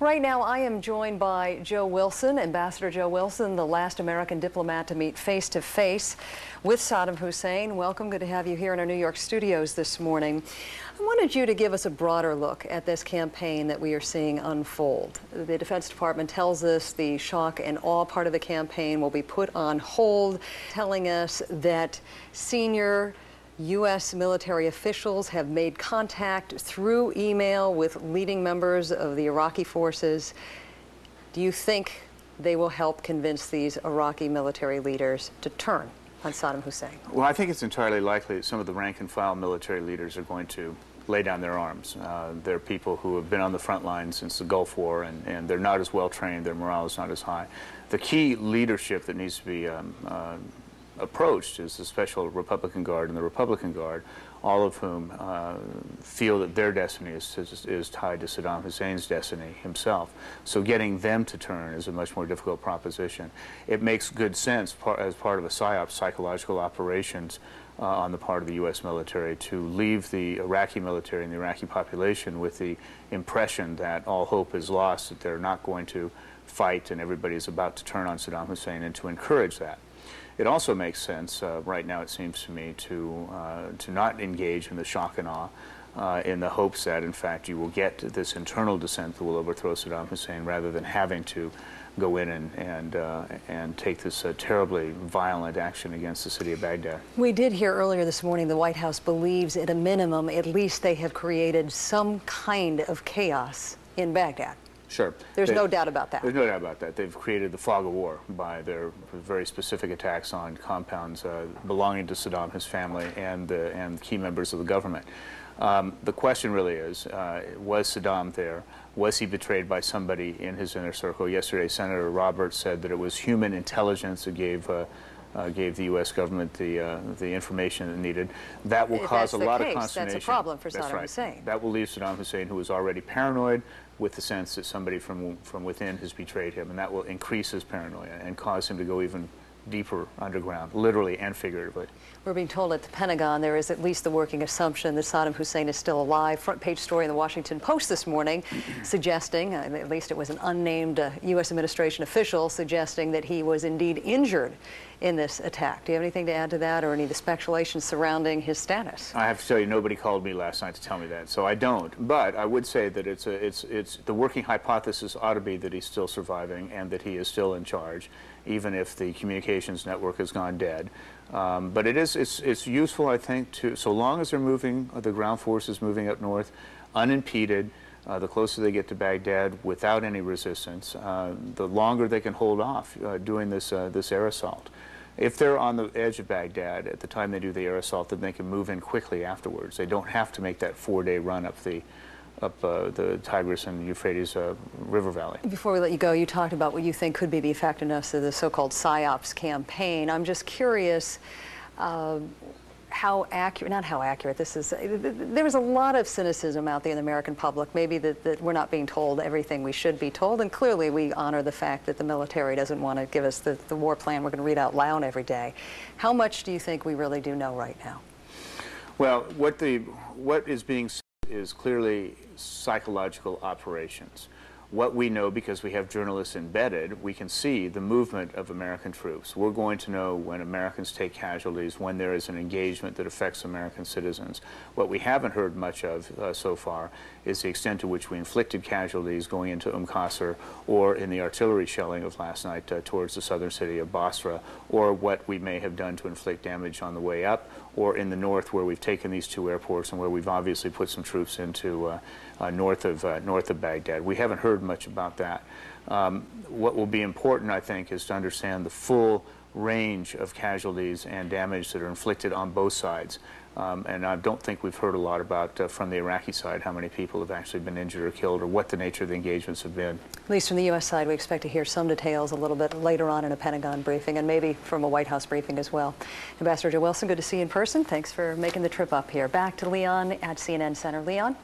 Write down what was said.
Right now, I am joined by Joe Wilson, Ambassador Joe Wilson, the last American diplomat to meet face-to-face with Saddam Hussein. Welcome. Good to have you here in our New York studios this morning. I wanted you to give us a broader look at this campaign that we are seeing unfold. The Defense Department tells us the shock and awe part of the campaign will be put on hold, telling us that senior U.S. military officials have made contact through email with leading members of the Iraqi forces. Do you think they will help convince these Iraqi military leaders to turn on Saddam Hussein? Well, I think it's entirely likely that some of the rank-and-file military leaders are going to lay down their arms. They're people who have been on the front line since the Gulf War, and they're not as well trained. Their morale is not as high. The key leadership that needs to be approached is the Special Republican Guard and the Republican Guard, all of whom feel that their destiny is tied to Saddam Hussein's destiny himself. So getting them to turn is a much more difficult proposition. It makes good sense as part of a PSYOP, psychological operations, on the part of the U.S. military to leave the Iraqi military and the Iraqi population with the impression that all hope is lost, that they're not going to fight and everybody is about to turn on Saddam Hussein, and to encourage that. It also makes sense, right now it seems to me, to not engage in the shock and awe in the hopes that, in fact, you will get this internal dissent that will overthrow Saddam Hussein rather than having to go in and take this terribly violent action against the city of Baghdad. We did hear earlier this morning the White House believes at a minimum, at least they have created some kind of chaos in Baghdad. Sure. There's no doubt about that. There's no doubt about that. They've created the fog of war by their very specific attacks on compounds belonging to Saddam, his family, and key members of the government. The question really is, was Saddam there? Was he betrayed by somebody in his inner circle? Yesterday, Senator Roberts said that it was human intelligence that gave the U.S. government the information it needed. That will cause a lot of consternation. That's a problem for Saddam Hussein. That will leave Saddam Hussein, who was already paranoid, with the sense that somebody from within has betrayed him, and that will increase his paranoia and cause him to go even deeper underground, literally and figuratively. We're being told at the Pentagon there is at least the working assumption that Saddam Hussein is still alive. Front page story in the Washington Post this morning suggesting, at least it was an unnamed U.S. administration official, suggesting that he was indeed injured in this attack. Do you have anything to add to that, or any of the speculation surrounding his status? I have to tell you, nobody called me last night to tell me that, so I don't. But I would say that it's the working hypothesis ought to be that he's still surviving and that he is still in charge, even if the communications network has gone dead. But it's useful, I think, to, so long as they're moving, the ground forces moving up north, unimpeded, the closer they get to Baghdad without any resistance, the longer they can hold off doing this air assault. If they're on the edge of Baghdad at the time they do the air assault, then they can move in quickly afterwards. They don't have to make that 4-day run up the Tigris and Euphrates river valley. Before we let you go, you talked about what you think could be the effectiveness of the so-called PSYOPs campaign. I'm just curious how accurate, not how accurate this is. There's a lot of cynicism out there in the American public, maybe that we're not being told everything we should be told, and clearly we honor the fact that the military doesn't want to give us the war plan we're going to read out loud every day. How much do you think we really do know right now? Well, what is being said is clearly psychological operations. What we know, because we have journalists embedded, we can see the movement of American troops. We're going to know when Americans take casualties, when there is an engagement that affects American citizens. What we haven't heard much of so far is the extent to which we inflicted casualties going into Qasr, or in the artillery shelling of last night towards the southern city of Basra, or what we may have done to inflict damage on the way up, or in the north where we've taken these two airports and where we've obviously put some troops into north of Baghdad. We haven't heard much about that. What will be important, I think, is to understand the full range of casualties and damage that are inflicted on both sides. And I don't think we've heard a lot about, from the Iraqi side, how many people have actually been injured or killed, or what the nature of the engagements have been. At least from the U.S. side, we expect to hear some details a little bit later on in a Pentagon briefing, and maybe from a White House briefing as well. Ambassador Joe Wilson, good to see you in person. Thanks for making the trip up here. Back to Leon at CNN Center. Leon?